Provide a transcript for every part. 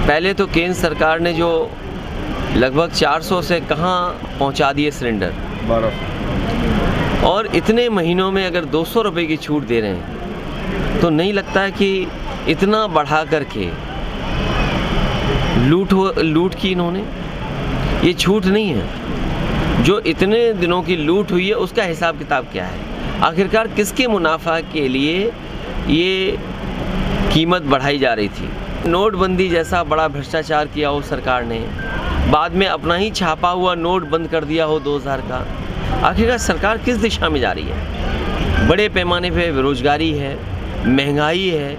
पहले तो केंद्र सरकार ने जो लगभग 400 से कहाँ पहुँचा दिए सिलेंडर, और इतने महीनों में अगर 200 रुपये की छूट दे रहे हैं तो नहीं लगता है कि इतना बढ़ा करके लूट की इन्होंने। ये छूट नहीं है, जो इतने दिनों की लूट हुई है उसका हिसाब किताब क्या है, आखिरकार किसके मुनाफा के लिए ये कीमत बढ़ाई जा रही थी। नोटबंदी जैसा बड़ा भ्रष्टाचार किया हो सरकार ने, बाद में अपना ही छापा हुआ नोट बंद कर दिया हो 2000 का। आखिरकार सरकार किस दिशा में जा रही है? बड़े पैमाने पे बेरोजगारी है, महंगाई है,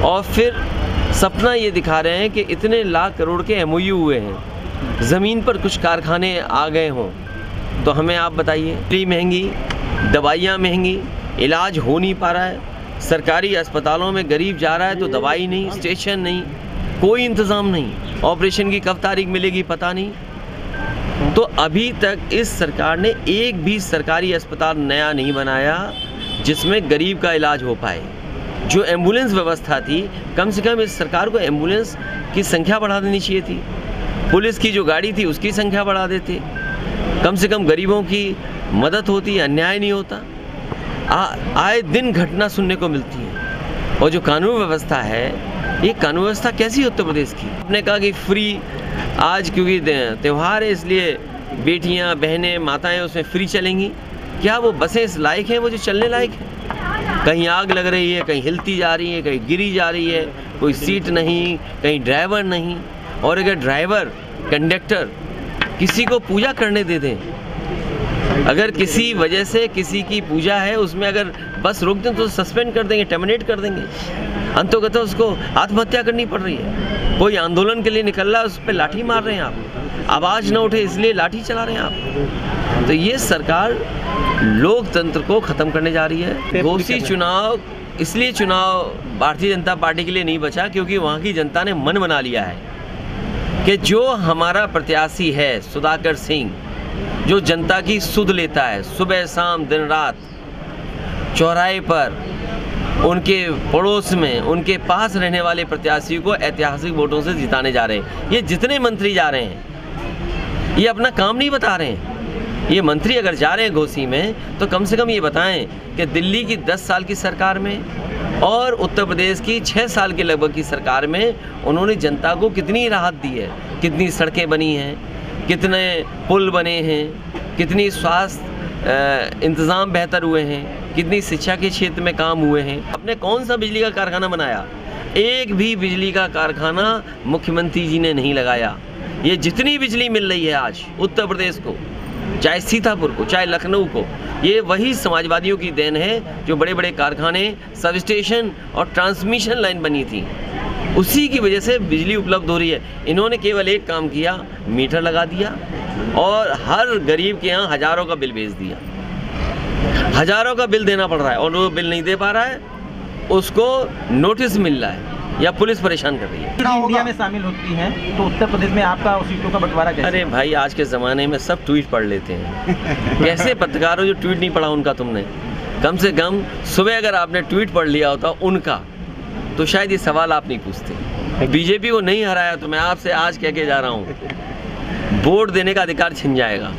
और फिर सपना ये दिखा रहे हैं कि इतने लाख करोड़ के MOU हुए हैं, ज़मीन पर कुछ कारखाने आ गए हों, तो हमें आप बताइए। बिजली महंगी, दवाइयाँ महंगी, इलाज हो नहीं पा रहा है। सरकारी अस्पतालों में गरीब जा रहा है तो दवाई नहीं, स्टेशन नहीं, कोई इंतज़ाम नहीं, ऑपरेशन की कब तारीख मिलेगी पता नहीं। तो अभी तक इस सरकार ने एक भी सरकारी अस्पताल नया नहीं बनाया जिसमें गरीब का इलाज हो पाए। जो एम्बुलेंस व्यवस्था थी, कम से कम इस सरकार को एम्बुलेंस की संख्या बढ़ा देनी चाहिए थी। पुलिस की जो गाड़ी थी उसकी संख्या बढ़ा देते, कम से कम गरीबों की मदद होती, अन्याय नहीं होता। आए दिन घटना सुनने को मिलती है। और जो कानून व्यवस्था है, ये कानून व्यवस्था कैसी है उत्तर प्रदेश की? आपने कहा कि फ्री, आज क्योंकि त्यौहार है इसलिए बेटियां, बहनें, माताएं उसमें फ्री चलेंगी। क्या वो बसें इस लायक हैं वो जो चलने लायक है? कहीं आग लग रही है, कहीं हिलती जा रही है, कहीं गिरी जा रही है, कोई सीट नहीं, कहीं ड्राइवर नहीं। और अगर ड्राइवर, कंडक्टर किसी को पूजा करने दे दें, अगर किसी वजह से किसी की पूजा है उसमें अगर बस रोक दें तो सस्पेंड कर देंगे, टर्मिनेट कर देंगे। अंततः उसको आत्महत्या करनी पड़ रही है। कोई आंदोलन के लिए निकल रहा है, उस पर लाठी मार रहे हैं आप, आवाज़ न उठे इसलिए लाठी चला रहे हैं आप। तो ये सरकार लोकतंत्र को ख़त्म करने जा रही है। घोसी चुनाव इसलिए चुनाव भारतीय जनता पार्टी के लिए नहीं बचा क्योंकि वहाँ की जनता ने मन बना लिया है कि जो हमारा प्रत्याशी है सुधाकर सिंह, जो जनता की सुध लेता है, सुबह शाम दिन रात चौराहे पर, उनके पड़ोस में, उनके पास रहने वाले प्रत्याशी को ऐतिहासिक वोटों से जिताने जा रहे हैं। ये जितने मंत्री जा रहे हैं ये अपना काम नहीं बता रहे हैं। ये मंत्री अगर जा रहे हैं घोसी में तो कम से कम ये बताएं कि दिल्ली की 10 साल की सरकार में और उत्तर प्रदेश की 6 साल के लगभग की सरकार में उन्होंने जनता को कितनी राहत दी है, कितनी सड़कें बनी हैं, कितने पुल बने हैं, कितनी स्वास्थ्य इंतज़ाम बेहतर हुए हैं, कितनी शिक्षा के क्षेत्र में काम हुए हैं। आपने कौन सा बिजली का कारखाना बनाया? एक भी बिजली का कारखाना मुख्यमंत्री जी ने नहीं लगाया। ये जितनी बिजली मिल रही है आज उत्तर प्रदेश को, चाहे सीतापुर को, चाहे लखनऊ को, ये वही समाजवादियों की देन है जो बड़े बड़े कारखाने, सब स्टेशन और ट्रांसमिशन लाइन बनी थी, उसी की वजह से बिजली उपलब्ध हो रही है। इन्होंने केवल एक काम किया, मीटर लगा दिया और हर गरीब के यहाँ हज़ारों का बिल भेज दिया। हज़ारों का बिल देना पड़ रहा है और वो बिल नहीं दे पा रहा है, उसको नोटिस मिल रहा है या पुलिस परेशान कर रही है। इंडिया में शामिल होती हैं तो उत्तर प्रदेश में आपका सीटों का बंटवारा कैसे? अरे भाई, आज के ज़माने में सब ट्वीट पढ़ लेते हैं। कैसे पत्रकार हो जो ट्वीट नहीं पढ़ा उनका? तुमने कम से कम सुबह अगर आपने ट्वीट पढ़ लिया होता उनका तो शायद ये सवाल आप नहीं पूछते। बीजेपी को नहीं हराया तो मैं आपसे आज कह के जा रहा हूँ, वोट देने का अधिकार छिन जाएगा।